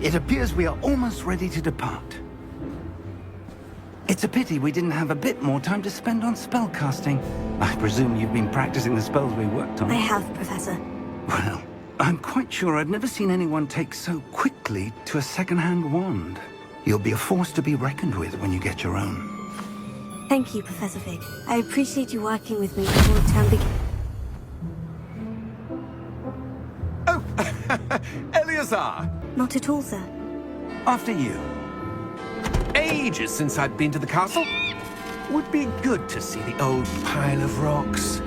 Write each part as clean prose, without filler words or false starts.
It appears we are almost ready to depart. It's a pity we didn't have a bit more time to spend on spellcasting. I presume you've been practicing the spells we worked on. I have, Professor. Well, I'm quite sure I've never seen anyone take so quickly to a second-hand wand. You'll be a force to be reckoned with when you get your own. Thank you, Professor Fig. I appreciate you working with me before the term begins. Oh, Eleazar! Not at all, sir. After you. Ages since I'd been to the castle. Would be good to see the old pile of rocks.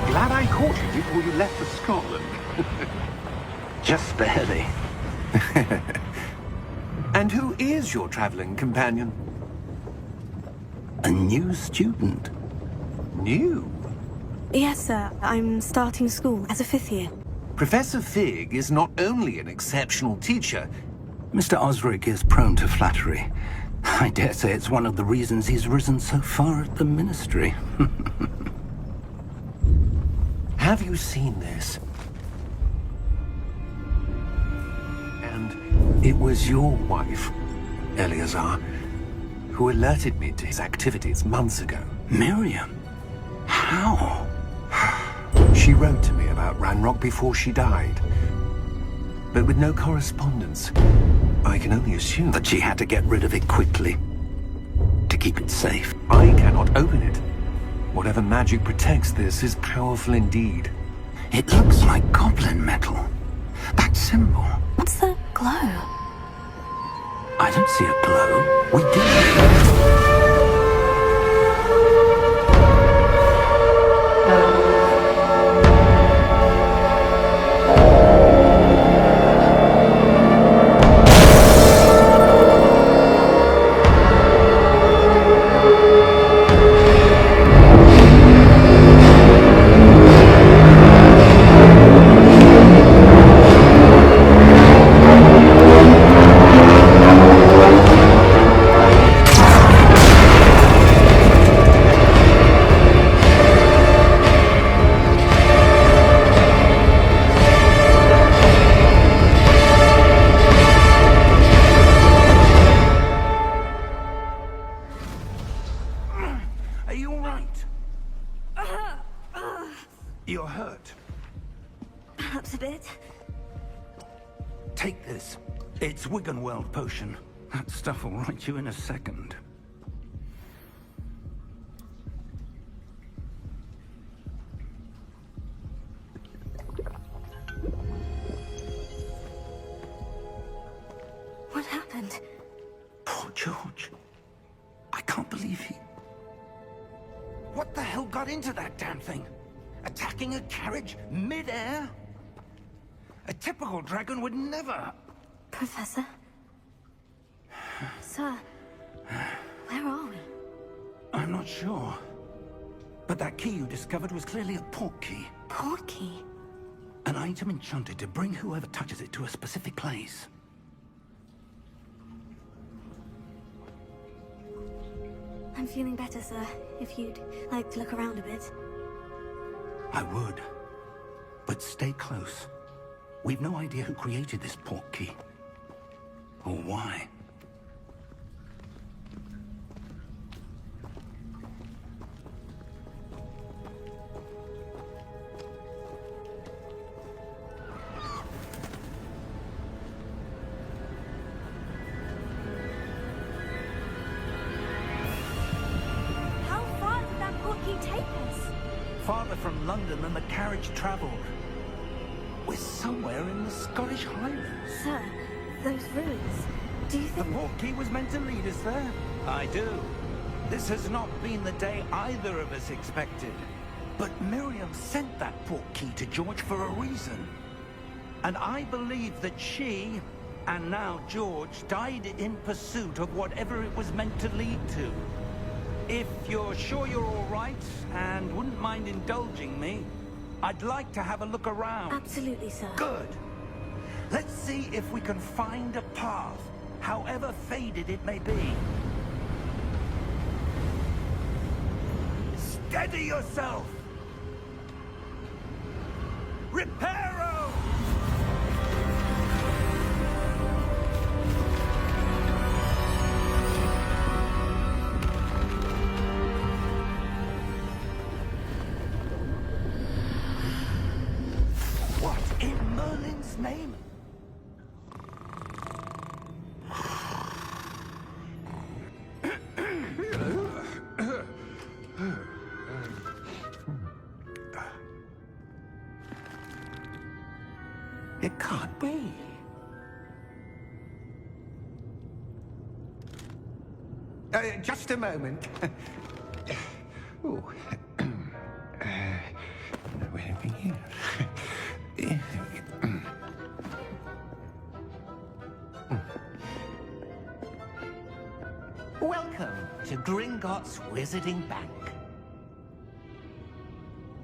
Glad I caught you before you left for Scotland. Just barely. And who is your traveling companion? A new student. New? Yes, sir. I'm starting school as a 5th year. Professor Fig is not only an exceptional teacher, Mr. Osric is prone to flattery. I dare say it's one of the reasons he's risen so far at the Ministry. have you seen this? And it was your wife, Eleazar, who alerted me to his activities months ago. Miriam? How? She wrote to me about Ranrock before she died. But with no correspondence, I can only assume That she had to get rid of it quickly. To keep it safe. I cannot open it. Whatever magic protects this is powerful indeed. It looks like goblin metal. That symbol. What's the glow? I don't see a glow. We do. Are you all right? You're hurt. Perhaps a bit. Take this. It's Wiggenweld potion. That stuff will right you in a second. What happened? Poor George. I can't believe he... What the hell got into that damn thing? Attacking a carriage mid-air? A typical dragon would never... Professor? Sir, where are we? I'm not sure. But that key you discovered was clearly a port key. Port key? An item enchanted to bring whoever touches it to a specific place. I'm feeling better, sir. If you'd like to look around a bit. I would. But stay close. We've no idea who created this port key. Or why. How far did that port key take us? Farther from London than the carriage traveled. We're somewhere in the Scottish Highlands. Sir, those ruins. Do you The think... port key was meant to lead us there. I do. This has not been the day either of us expected. But Miriam sent that port key to George for a reason. And I believe that she, and now George, died in pursuit of whatever it was meant to lead to. If you're sure you're all right and wouldn't mind indulging me, I'd like to have a look around. Absolutely, sir. Good. Let's see if we can find a path, however faded it may be. Steady yourself! Reparo! What in Merlin's name? It can't be. Just a moment. Ooh. Anything here? Welcome to Gringotts Wizarding Bank.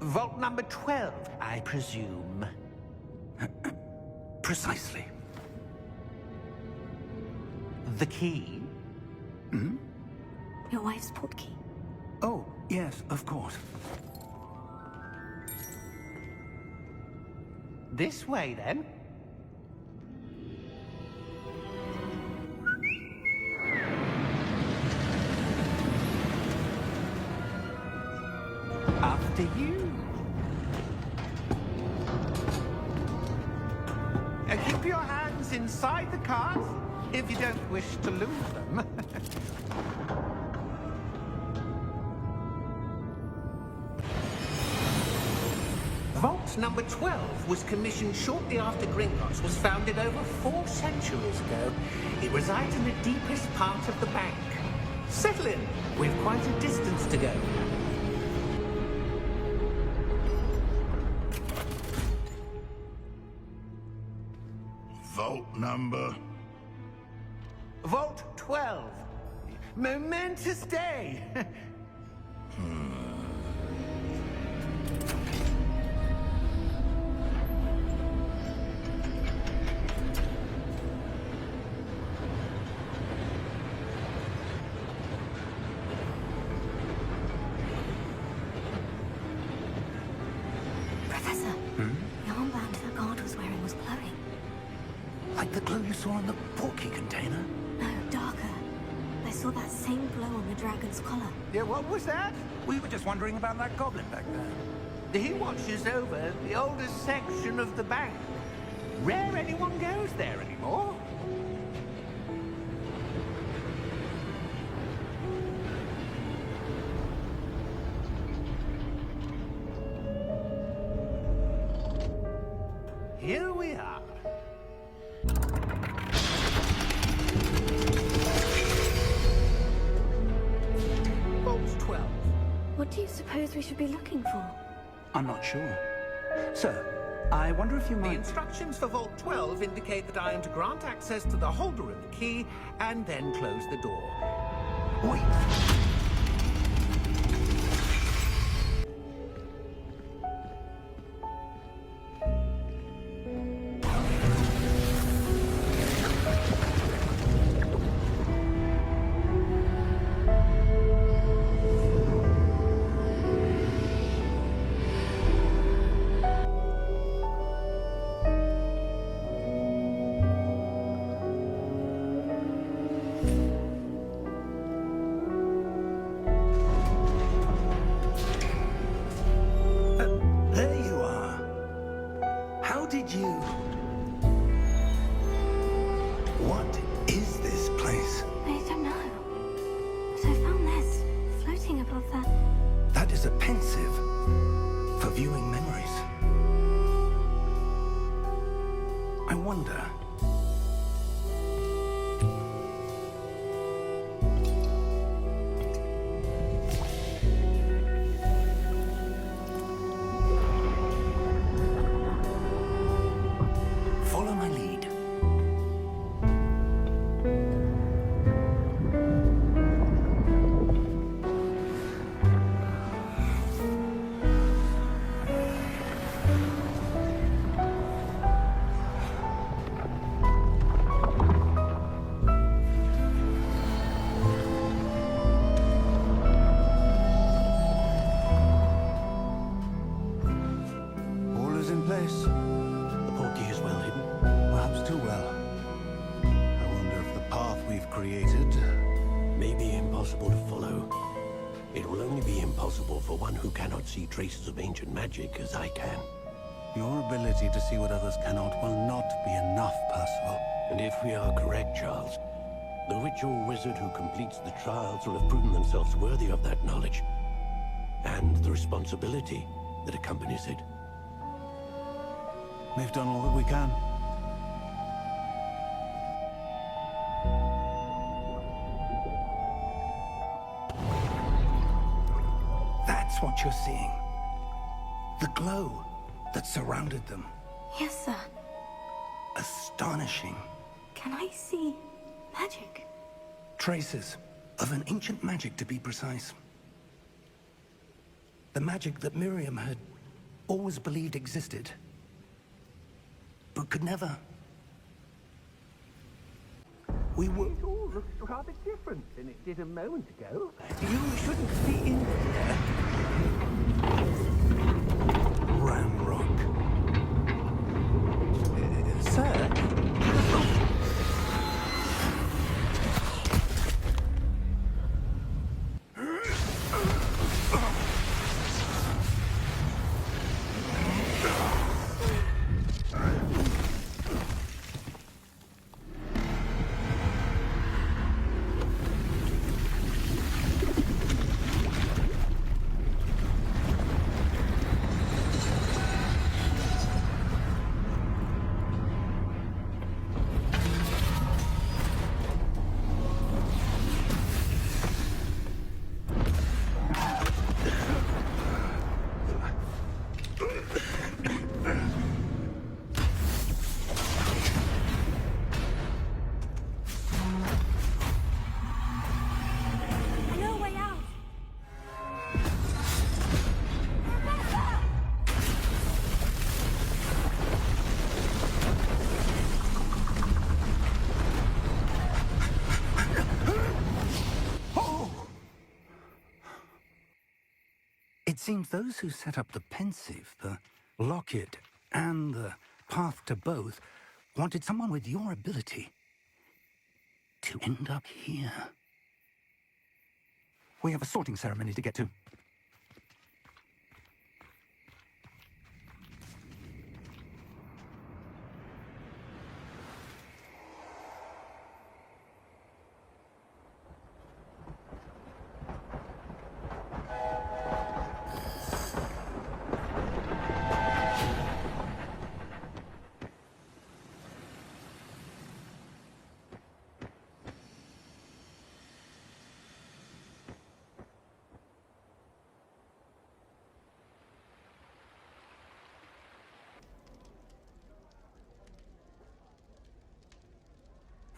Vault number 12, I presume. Precisely. The key? Hmm? Your wife's portkey. Oh, yes, of course. This way, then. After you. Keep your hands inside the cart if you don't wish to lose them. Vault number 12 was commissioned shortly after Gringotts was founded over 4 centuries ago. It resides in the deepest part of the bank. Settle in. We've quite a distance to go. Vault number? Vault 12. Momentous day. Professor, the armband that guard was wearing was glowing. Like the glow you saw in the portkey container? No, darker. I saw that same glow on the dragon's collar. Yeah, what was that? We were just wondering about that goblin back there. He watches over the oldest section of the bank. Rare anyone goes there anymore. Here we are. Vault 12. What do you suppose we should be looking for? I'm not sure. Sir, I wonder if you might... The instructions for Vault 12 indicate that I am to grant access to the holder of the key and then close the door. Wait. There you are. How did you... What is this place? I don't know. But I found this floating above that. That is a pensive for viewing memories. I wonder... Follow my lead. It will only be impossible for one who cannot see traces of ancient magic as I can. Your ability to see what others cannot will not be enough, Percival. And if we are correct, Charles, the witch or wizard who completes the trials will have proven themselves worthy of that knowledge, and the responsibility that accompanies it. We've done all that we can. That's what you're seeing. The glow that surrounded them. Yes, sir. Astonishing. Can I see magic? Traces of an ancient magic, to be precise. The magic that Miriam had always believed existed, but could never. We were... It all looks rather different than it did a moment ago. You shouldn't be in here. Ramrock. Sir? No way out! It seems those who set up the pensive, the locket, and the path to both wanted someone with your ability to end up here. We have a sorting ceremony to get to.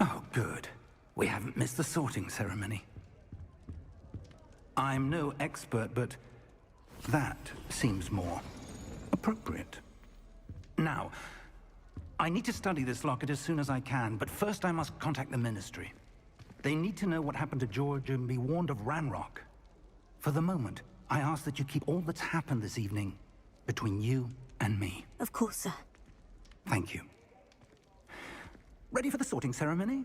Oh, good. We haven't missed the sorting ceremony. I'm no expert, but that seems more appropriate. Now, I need to study this locket as soon as I can, but first I must contact the Ministry. They need to know what happened to George and be warned of Ranrock. For the moment, I ask that you keep all that's happened this evening between you and me. Of course, sir. Thank you. Ready for the sorting ceremony?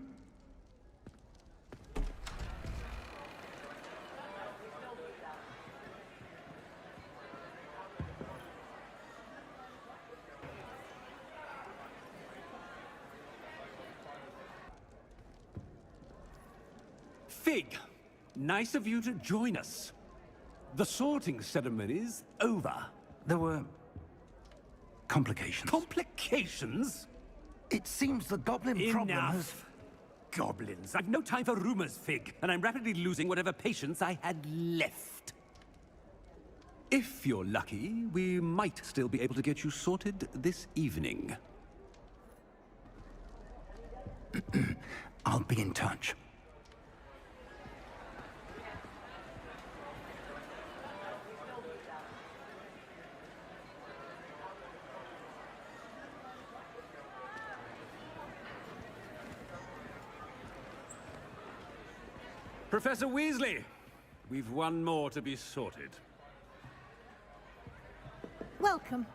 Fig, nice of you to join us. The sorting ceremony's over. There were complications. Complications? It seems the goblin problem has... Enough. Goblins. I've no time for rumors, Fig, and I'm rapidly losing whatever patience I had left. If you're lucky, we might still be able to get you sorted this evening. I'll be in touch. Professor Weasley, we've one more to be sorted. Welcome.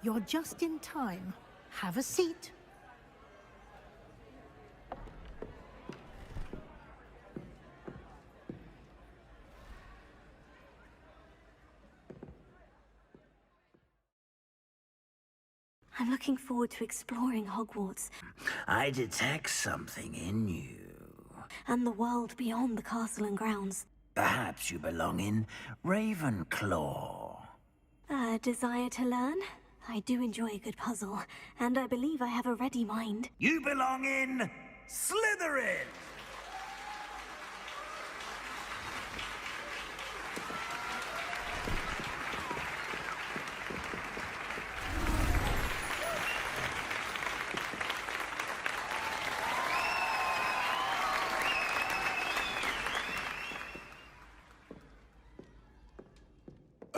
You're just in time. Have a seat. I'm looking forward to exploring Hogwarts I detect something in you. and the world beyond the castle and grounds. Perhaps you belong in Ravenclaw. A desire to learn? I do enjoy a good puzzle, and I believe I have a ready mind. You belong in Slytherin!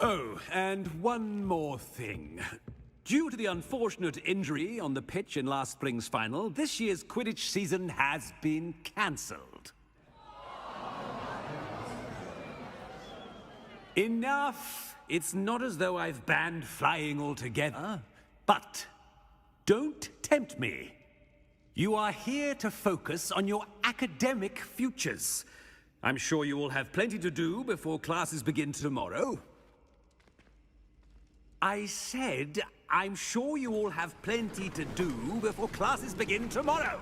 Oh, and one more thing. Due to the unfortunate injury on the pitch in last spring's final, this year's Quidditch season has been cancelled. Enough! It's not as though I've banned flying altogether. But don't tempt me. You are here to focus on your academic futures. I'm sure you will have plenty to do before classes begin tomorrow. I said, I'm sure you all have plenty to do before classes begin tomorrow.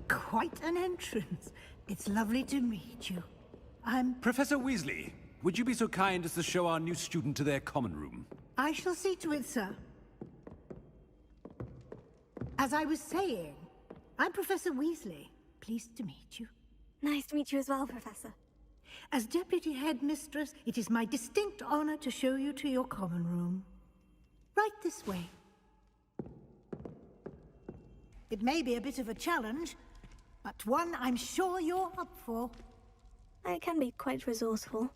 Quite an entrance. It's lovely to meet you. Professor Weasley, would you be so kind as to show our new student to their common room? I shall see to it, sir. As I was saying, I'm Professor Weasley. Pleased to meet you. Nice to meet you as well, Professor. As Deputy Headmistress, it is my distinct honor to show you to your common room. Right this way. It may be a bit of a challenge, but one I'm sure you're up for. I can be quite resourceful.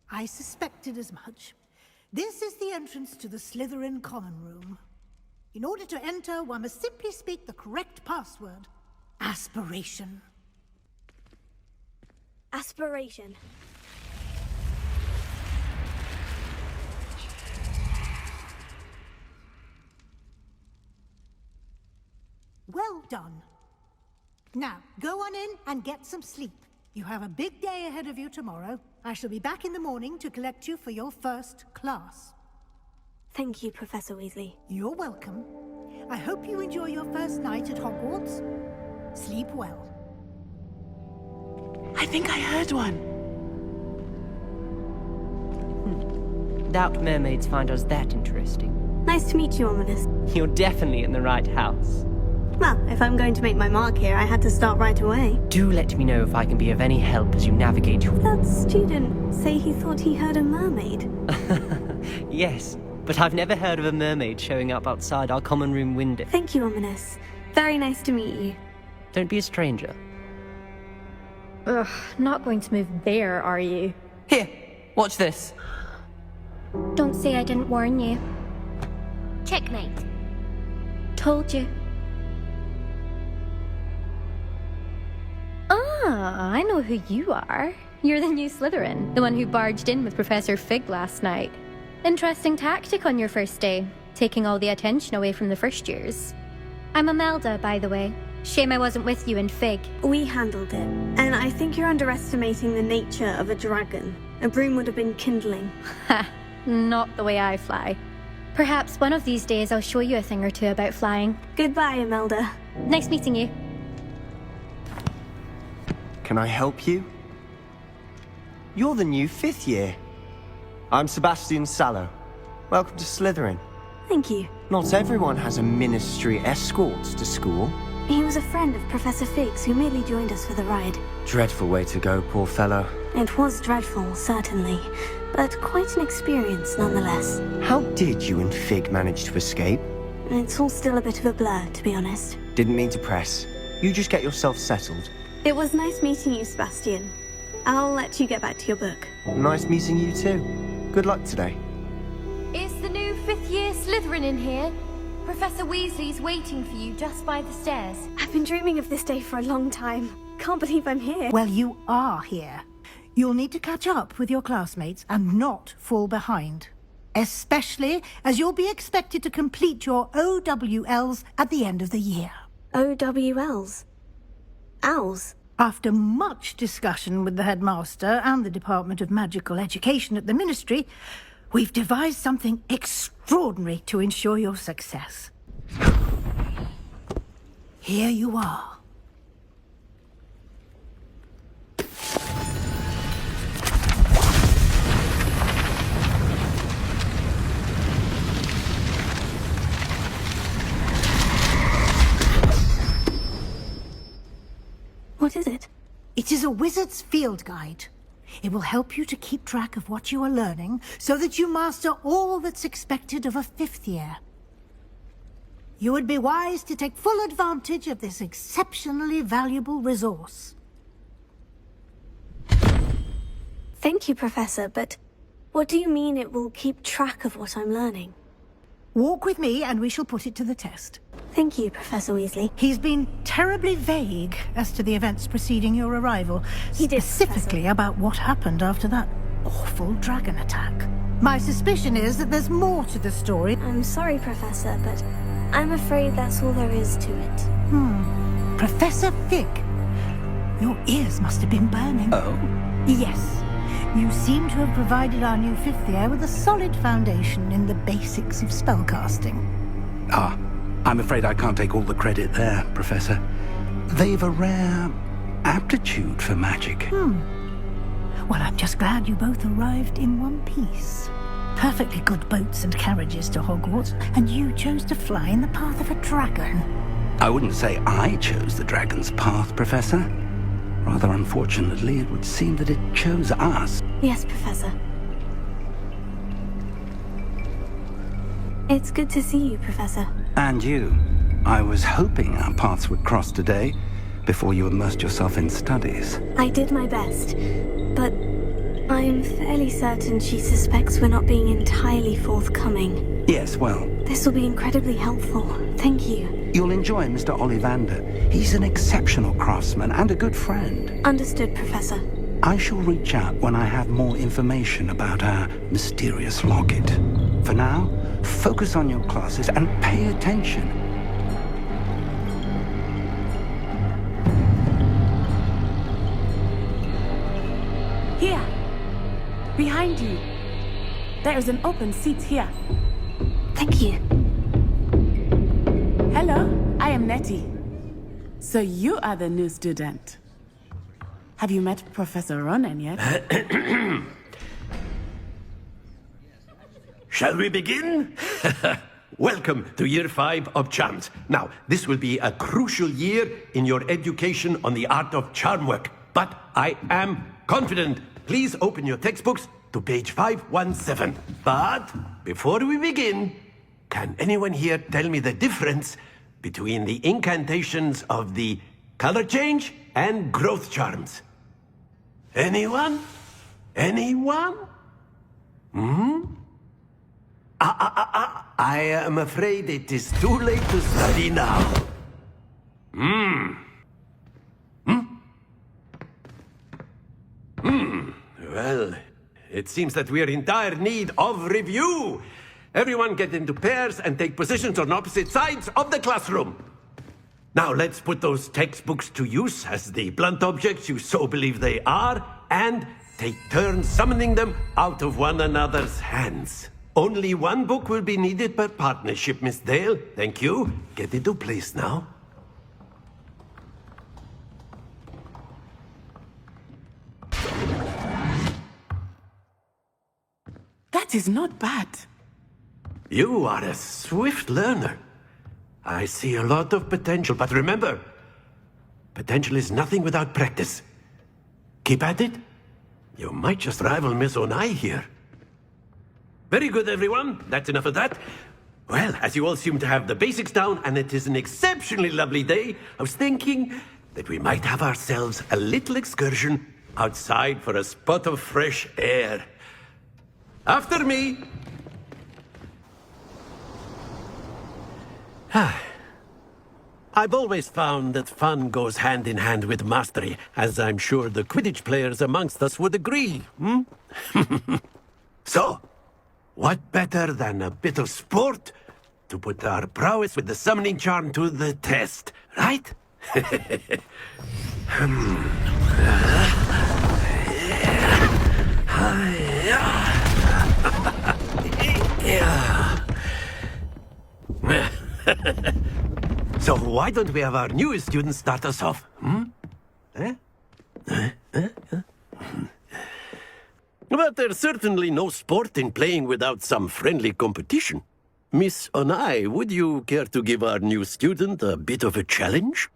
I suspected as much. This is the entrance to the Slytherin common room. In order to enter, one must simply speak the correct password. Aspiration. Aspiration. Well done. Now, go on in and get some sleep. You have a big day ahead of you tomorrow. I shall be back in the morning to collect you for your first class. Thank you, Professor Weasley. You're welcome. I hope you enjoy your first night at Hogwarts. Sleep well. I think I heard one. Doubt mermaids find us that interesting. Nice to meet you, Ominous. You're definitely in the right house. Well, if I'm going to make my mark here, I had to start right away. Do let me know if I can be of any help as you navigate your... That student say he thought he heard a mermaid. Yes, but I've never heard of a mermaid showing up outside our common room window. Thank you, Ominous. Very nice to meet you. Don't be a stranger. Ugh, not going to move there, are you? Here, watch this. Don't say I didn't warn you. Checkmate. Told you. Ah, I know who you are. You're the new Slytherin, the one who barged in with Professor Fig last night. Interesting tactic on your first day, taking all the attention away from the first years. I'm Imelda, by the way. Shame I wasn't with you in Fig. We handled it, and I think you're underestimating the nature of a dragon. A broom would have been kindling. Ha, not the way I fly. Perhaps one of these days I'll show you a thing or two about flying. Goodbye, Imelda. Nice meeting you. Can I help you? You're the new 5th year. I'm Sebastian Sallow. Welcome to Slytherin. Thank you. Not everyone has a ministry escort to school. He was a friend of Professor Fig's who merely joined us for the ride. Dreadful way to go, poor fellow. It was dreadful, certainly, but quite an experience nonetheless. How did you and Fig manage to escape? It's all still a bit of a blur, to be honest. Didn't mean to press. You just get yourself settled. It was nice meeting you, Sebastian. I'll let you get back to your book. Nice meeting you too. Good luck today. Is the new 5th year Slytherin in here? Professor Weasley's waiting for you just by the stairs. I've been dreaming of this day for a long time. Can't believe I'm here. Well, you are here. You'll need to catch up with your classmates and not fall behind. Especially as you'll be expected to complete your OWLs at the end of the year. OWLs? Owls? After much discussion with the headmaster and the Department of Magical Education at the Ministry, We've devised something extraordinary to ensure your success. Here you are. What is it? It is a wizard's field guide. It will help you to keep track of what you are learning so that you master all that's expected of a 5th year. You would be wise to take full advantage of this exceptionally valuable resource. Thank you, Professor, but what do you mean it will keep track of what I'm learning? Walk with me and we shall put it to the test. Thank you, Professor Weasley. He's been terribly vague as to the events preceding your arrival. He did, specifically about what happened after that awful dragon attack. My suspicion is that there's more to the story. I'm sorry, Professor, but I'm afraid that's all there is to it. Professor Fig, your ears must have been burning. Oh? Yes. You seem to have provided our new 5th year with a solid foundation in the basics of spellcasting. Ah, I'm afraid I can't take all the credit there, Professor. They've a rare aptitude for magic. Well, I'm just glad you both arrived in one piece. Perfectly good boats and carriages to Hogwarts, and you chose to fly in the path of a dragon. I wouldn't say I chose the dragon's path, Professor. Rather unfortunately, it would seem that it chose us. Yes, Professor. It's good to see you, Professor. And you. I was hoping our paths would cross today, before you immersed yourself in studies. I did my best, but I'm fairly certain she suspects we're not being entirely forthcoming. Yes, well... This will be incredibly helpful. Thank you. You'll enjoy Mr. Ollivander. He's an exceptional craftsman and a good friend. Understood, Professor. I shall reach out when I have more information about our mysterious locket. For now, focus on your classes and pay attention. Here! Behind you! There is an open seat here. Thank you. Hello, I am Nettie. So you are the new student. Have you met Professor Ronan yet? Shall we begin? Welcome to Year 5 of Charms. Now, this will be a crucial year in your education on the art of charm work. But I am confident. Please open your textbooks to page 517. But before we begin, can anyone here tell me the difference between the incantations of the color change and growth charms? Anyone? Anyone? I am afraid it is too late to study now. Well, it seems that we are in dire need of review. Everyone get into pairs and take positions on opposite sides of the classroom. Now let's put those textbooks to use as the blunt objects you so believe they are, and take turns summoning them out of one another's hands. Only one book will be needed per partnership, Miss Dale. Thank you. Get into place now. That is not bad. You are a swift learner. I see a lot of potential, but remember, potential is nothing without practice. Keep at it. You might just rival Miss Onai here. Very good, everyone. That's enough of that. Well, as you all seem to have the basics down, and it is an exceptionally lovely day, I was thinking that we might have ourselves a little excursion outside for a spot of fresh air. After me! I've always found that fun goes hand in hand with mastery, as I'm sure the Quidditch players amongst us would agree, So, what better than a bit of sport to put our prowess with the summoning charm to the test, right? Yeah. So why don't we have our newest student start us off? But there's certainly no sport in playing without some friendly competition. Miss Onai, would you care to give our new student a bit of a challenge?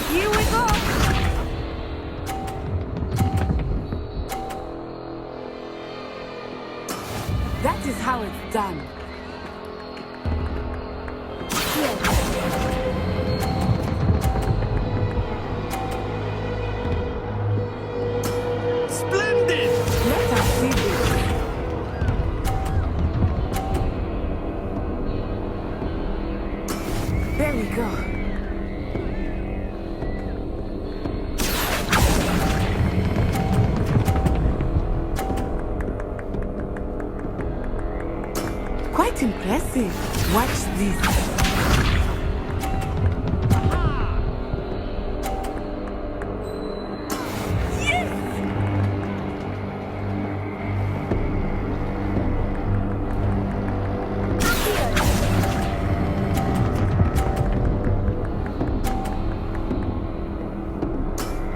Here we go! That is how it's done. Splendid! Let us see this. There we go. Quite impressive. Watch this.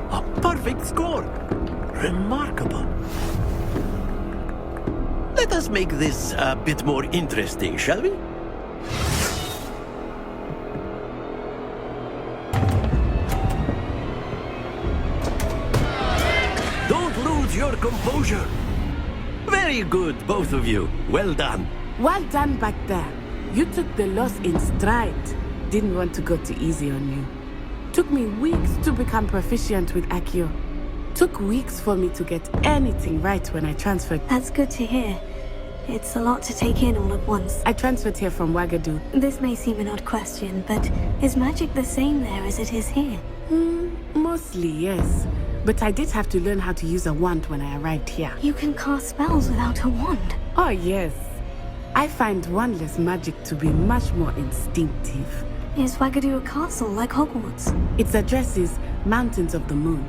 A perfect score! Remarkable. Let us make this a bit more interesting, shall we? Don't lose your composure. Very good, both of you. Well done. Well done back there. You took the loss in stride. Didn't want to go too easy on you. Took me weeks to become proficient with Accio. Took weeks for me to get anything right when I transferred. That's good to hear. It's a lot to take in all at once. I transferred here from Wagadu. This may seem an odd question, but is magic the same there as it is here? Mostly, yes. But I did have to learn how to use a wand when I arrived here. You can cast spells without a wand? Oh, yes. I find wandless magic to be much more instinctive. Is Wagadu a castle like Hogwarts? Its address is Mountains of the Moon.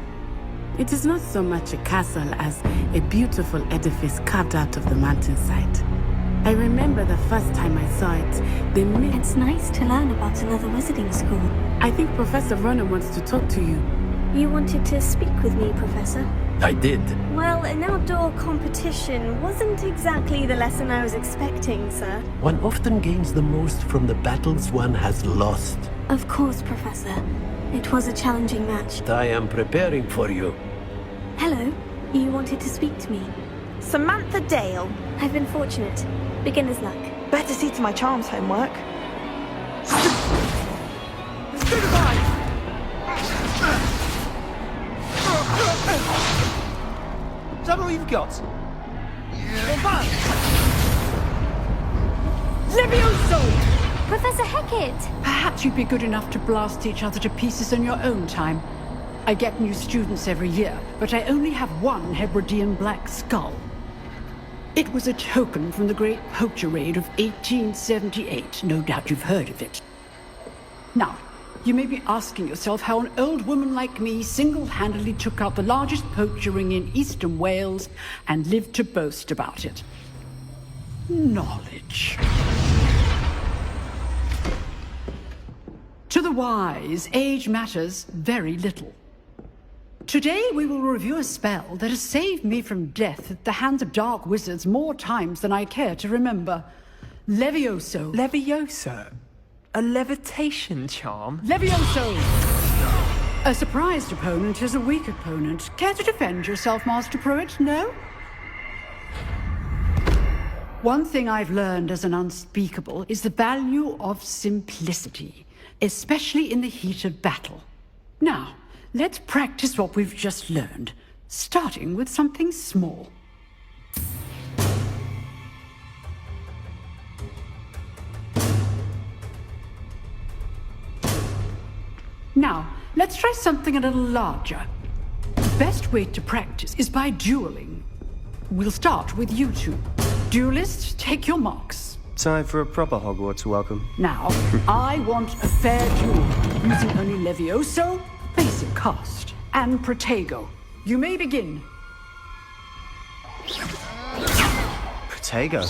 It is not so much a castle as a beautiful edifice carved out of the mountainside. I remember the first time I saw it, It's nice to learn about another wizarding school. I think Professor Ronan wants to talk to you. You wanted to speak with me, Professor? I did. Well, an outdoor competition wasn't exactly the lesson I was expecting, sir. One often gains the most from the battles one has lost. Of course, Professor. It was a challenging match. I am preparing for you. Hello. You wanted to speak to me? Samantha Dale. I've been fortunate. Beginner's luck. Better see to my charms homework. Is that all you've got? Levioso! Professor Hecat! Perhaps you'd be good enough to blast each other to pieces in your own time. I get new students every year, but I only have one Hebridean black skull. It was a token from the Great Poacher Raid of 1878. No doubt you've heard of it. Now, you may be asking yourself how an old woman like me single-handedly took out the largest poacher ring in eastern Wales and lived to boast about it. Knowledge. To the wise, age matters very little. Today we will review a spell that has saved me from death at the hands of dark wizards more times than I care to remember. Levioso. Levioso? A levitation charm? Levioso! A surprised opponent is a weak opponent. Care to defend yourself, Master Pruitt? No? One thing I've learned as an unspeakable is the value of simplicity, especially in the heat of battle. Now, let's practice what we've just learned, starting with something small. Now, let's try something a little larger. The best way to practice is by dueling. We'll start with you two. Duelists, take your marks. Time for a proper Hogwarts welcome. Now, I want a fair duel, using only Levioso, basic cast, and Protego. You may begin. Protego.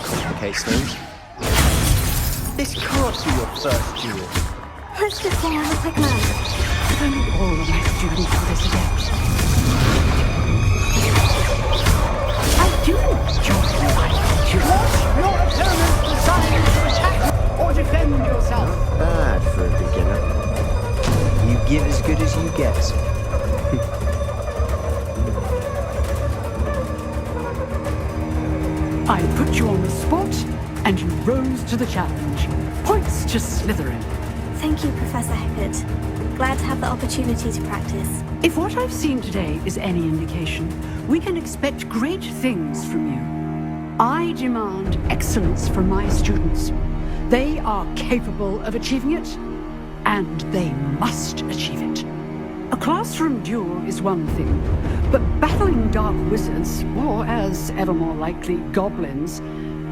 Complicates things. This can't be your first duel. Let's just say I'm a quick man. If only all of my students were this adept. I do enjoy my duels. Your opponent decides to attack or defend yourself. Bad for a beginner. You give as good as you get. I put you on the spot, and you rose to the challenge. Points to Slytherin. Thank you, Professor Hecat. Glad to have the opportunity to practice. If what I've seen today is any indication, we can expect great things from you. I demand excellence from my students. They are capable of achieving it, and they must achieve it. A classroom duel is one thing, but battling dark wizards, or as ever more likely, goblins,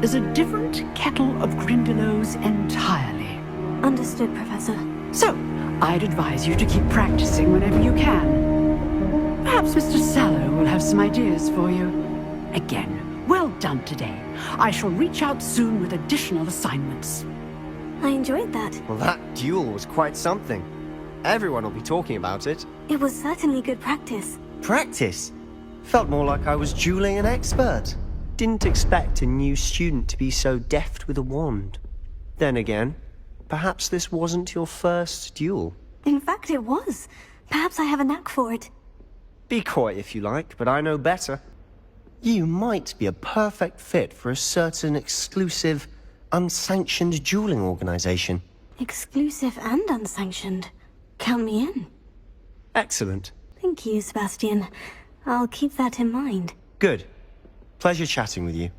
is a different kettle of Grindylows entirely. Understood, Professor. So, I'd advise you to keep practicing whenever you can. Perhaps Mr. Sallow will have some ideas for you. Again, well done today. I shall reach out soon with additional assignments. I enjoyed that. Well, that duel was quite something. Everyone will be talking about it. It was certainly good practice. Practice? Felt more like I was dueling an expert. Didn't expect a new student to be so deft with a wand. Then again, perhaps this wasn't your first duel. In fact, it was. Perhaps I have a knack for it. Be coy if you like, but I know better. You might be a perfect fit for a certain exclusive, unsanctioned dueling organization. Exclusive and unsanctioned. Count me in. Excellent. Thank you, Sebastian. I'll keep that in mind. Good. Pleasure chatting with you.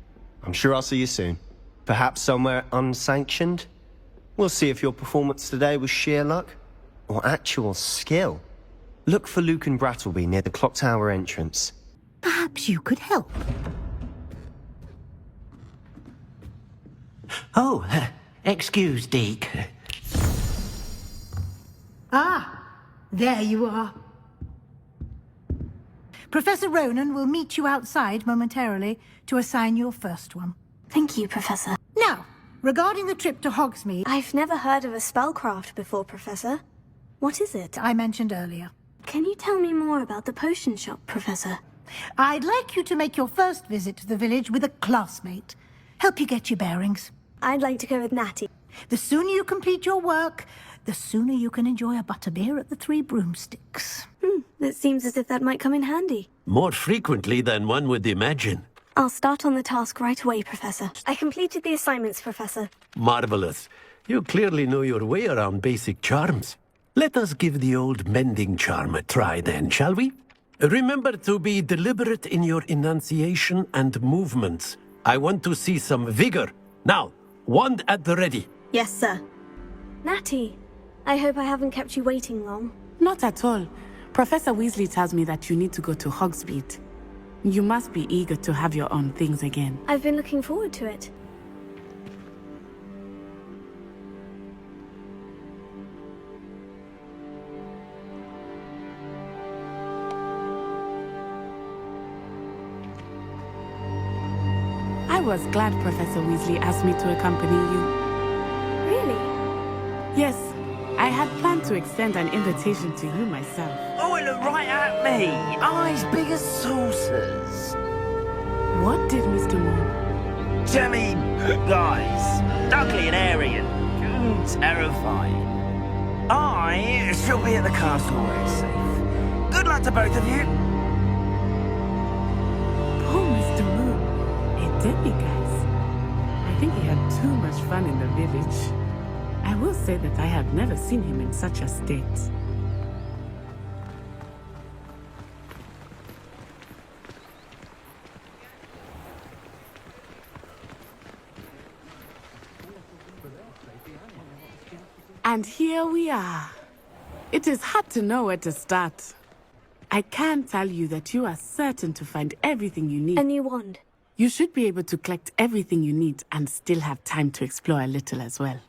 I'm sure I'll see you soon. Perhaps somewhere unsanctioned? We'll see if your performance today was sheer luck or actual skill. Look for Luke and Brattleby near the clock tower entrance. Perhaps you could help. Oh, excuse, Deke. Ah, there you are. Professor Ronan will meet you outside momentarily to assign your first one. Thank you, Professor. Now, regarding the trip to Hogsmeade... I've never heard of a spellcraft before, Professor. What is it? I mentioned earlier. Can you tell me more about the potion shop, Professor? I'd like you to make your first visit to the village with a classmate. Help you get your bearings. I'd like to go with Natty. The sooner you complete your work, the sooner you can enjoy a butterbeer at the Three Broomsticks. It seems as if that might come in handy. More frequently than one would imagine. I'll start on the task right away, Professor. I completed the assignments, Professor. Marvelous. You clearly know your way around basic charms. Let us give the old mending charm a try then, shall we? Remember to be deliberate in your enunciation and movements. I want to see some vigor. Now, wand at the ready. Yes, sir. Natty, I hope I haven't kept you waiting long. Not at all. Professor Weasley tells me that you need to go to Hogsmeade. You must be eager to have your own things again. I've been looking forward to it. I was glad Professor Weasley asked me to accompany you. Really? Yes, I had planned to extend an invitation to you myself. Oh, it looked right at me. Eyes big as saucers. What did Mr. Moon? Jelly guys. Ugly and airy and terrifying. I shall be at the castle where it's safe. Good luck to both of you. Poor Mr. Moon. A demiguise. I think he had too much fun in the village. I will say that I have never seen him in such a state. And here we are. It is hard to know where to start. I can tell you that you are certain to find everything you need. A new wand. You should be able to collect everything you need and still have time to explore a little as well.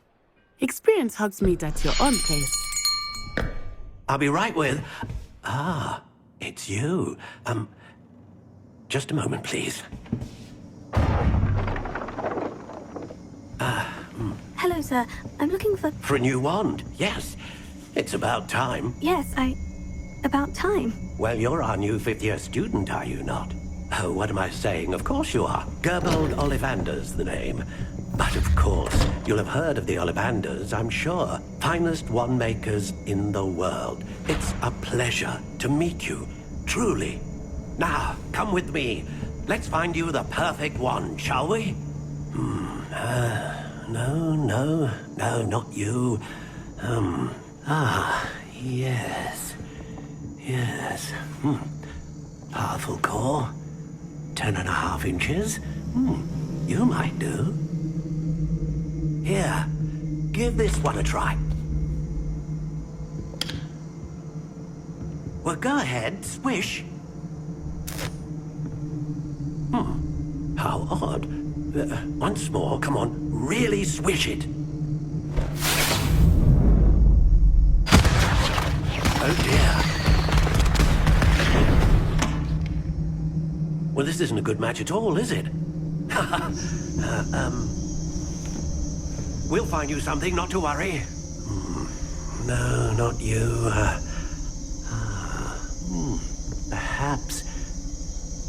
Experience Hogsmeade at your own pace. I'll be right with... Ah, it's you. Just a moment, please. Hello, sir. I'm looking for... For a new wand, yes. It's about time. Yes, about time. Well, you're our new fifth-year student, are you not? Oh, what am I saying? Of course you are. Gerbold Ollivander's the name. But of course, you'll have heard of the Ollivanders, I'm sure. Finest wand makers in the world. It's a pleasure to meet you, truly. Now, come with me. Let's find you the perfect wand, shall we? No, not you. Yes. Powerful core. 10.5 inches. You might do. Here, give this one a try. Well, go ahead, swish. How odd. Once more, come on, really swish it. Oh dear. Well, this isn't a good match at all, is it? We'll find you something, not to worry. No, not you. Perhaps.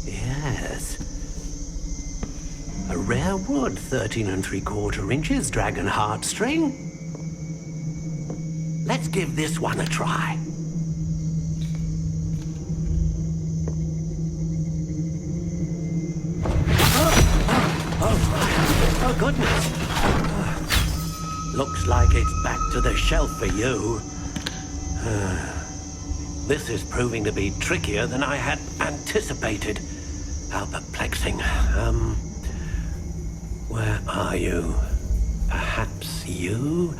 Yes. A rare wood, 13 3/4 inches, dragon heartstring. Let's give this one a try. Oh, goodness. Looks like it's back to the shelf for you. This is proving to be trickier than I had anticipated. How perplexing. Where are you? Perhaps you?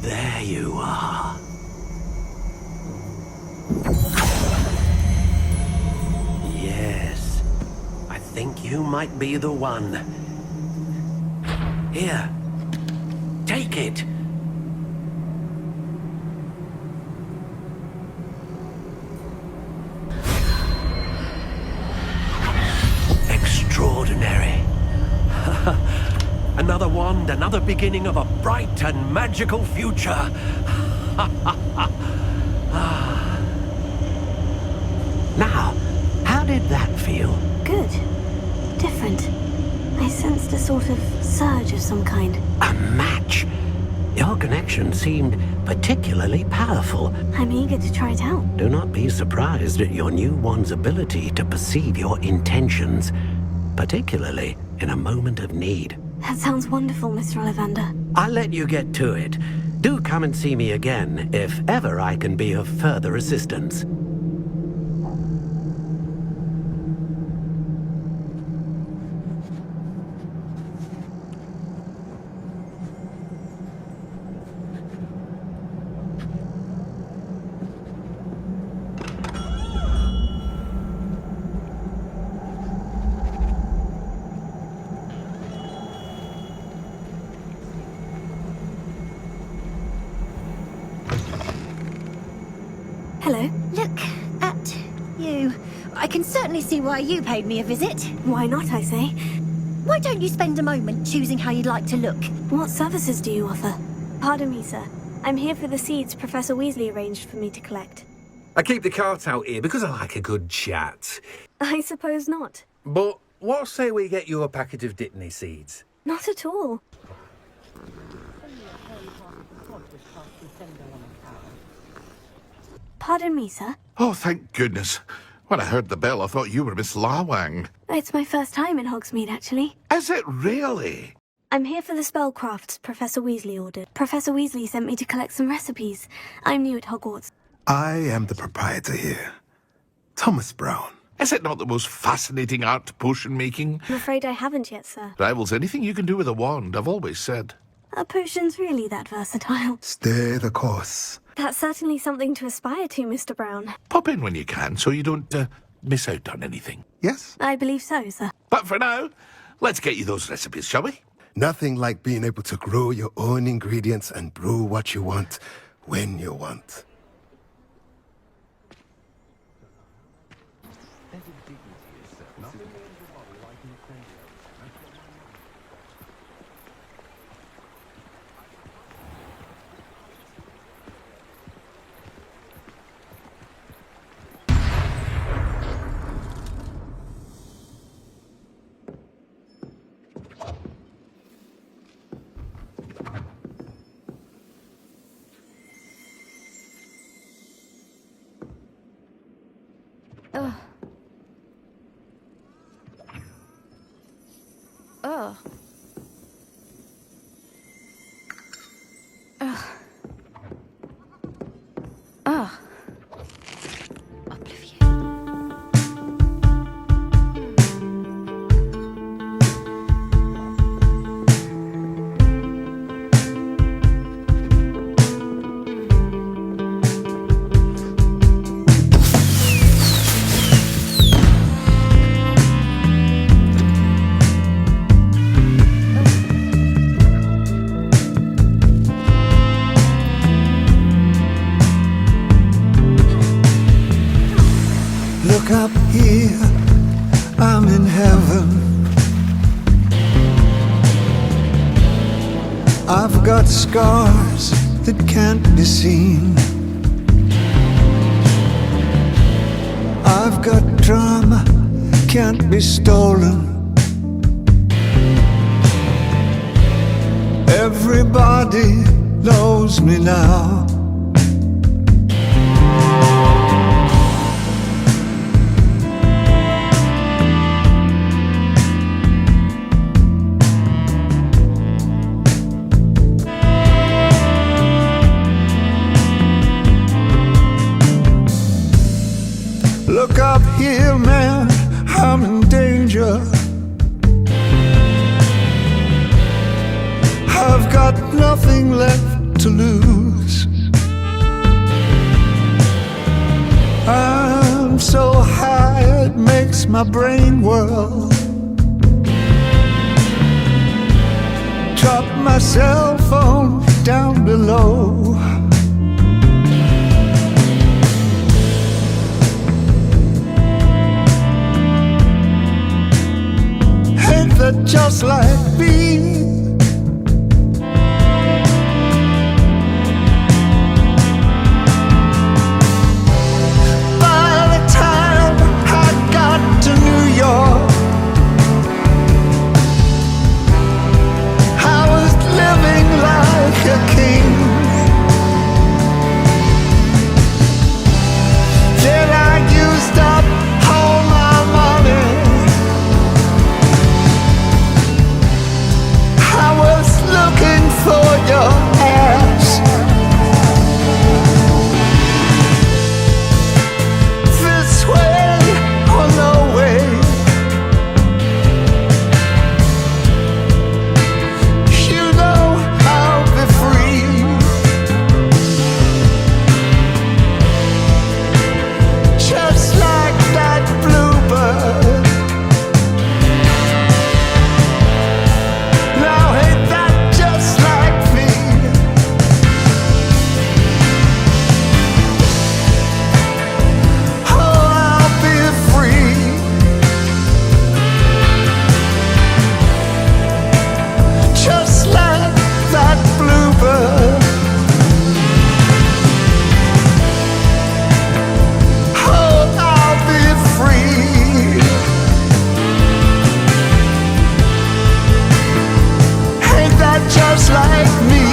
There you are. Yes, I think you might be the one. Here, take it. Extraordinary. Another wand, another beginning of a bright and magical future. Now, how did that feel? Good. Different. I sensed a sort of surge of some kind. A match? Your connection seemed particularly powerful. I'm eager to try it out. Do not be surprised at your new wand's ability to perceive your intentions, particularly in a moment of need. That sounds wonderful, Mr. Ollivander. I'll let you get to it. Do come and see me again if ever I can be of further assistance. Hello. Look at you. I can certainly see why you paid me a visit. Why not, I say? Why don't you spend a moment choosing how you'd like to look? What services do you offer? Pardon me, sir. I'm here for the seeds Professor Weasley arranged for me to collect. I keep the cart out here because I like a good chat. I suppose not. But what say we get you a packet of Dittany seeds? Not at all. Pardon me, sir. Oh, thank goodness. When I heard the bell, I thought you were Miss Lawang. It's my first time in Hogsmeade, actually. Is it really? I'm here for the spellcrafts Professor Weasley ordered. Professor Weasley sent me to collect some recipes. I'm new at Hogwarts. I am the proprietor here. Thomas Brown. Is it not the most fascinating art potion making? I'm afraid I haven't yet, sir. Rivals anything you can do with a wand, I've always said. Are potions really that versatile? Stay the course. That's certainly something to aspire to, Mr. Brown. Pop in when you can so you don't miss out on anything. Yes? I believe so, sir. But for now, let's get you those recipes, shall we? Nothing like being able to grow your own ingredients and brew what you want, when you want. Oh. Ugh. Ugh. Look up here, I'm in heaven. I've got scars that can't be seen. I've got drama, can't be stolen. Everybody knows me now. Look up here, man, I'm in danger. I've got nothing left to lose. I'm so high it makes my brain whirl. Drop my cell phone down below. That just like me. By the time I got to New York, I was living like a king. Then I used up all my money. I was looking for your ass. This way or no way. You know I'll be free. Just like that bluebird. Now ain't that just like me? Oh, I'll be free. Just like that bluebird. Oh, I'll be free. Ain't that just like me?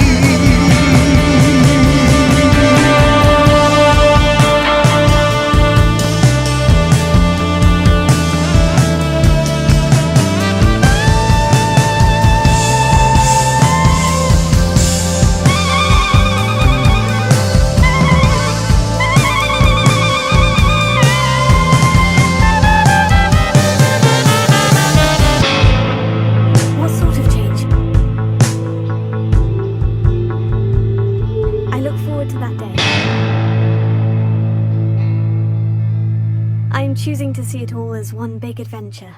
What sort of change? I look forward to that day. I'm choosing to see it all as one big adventure.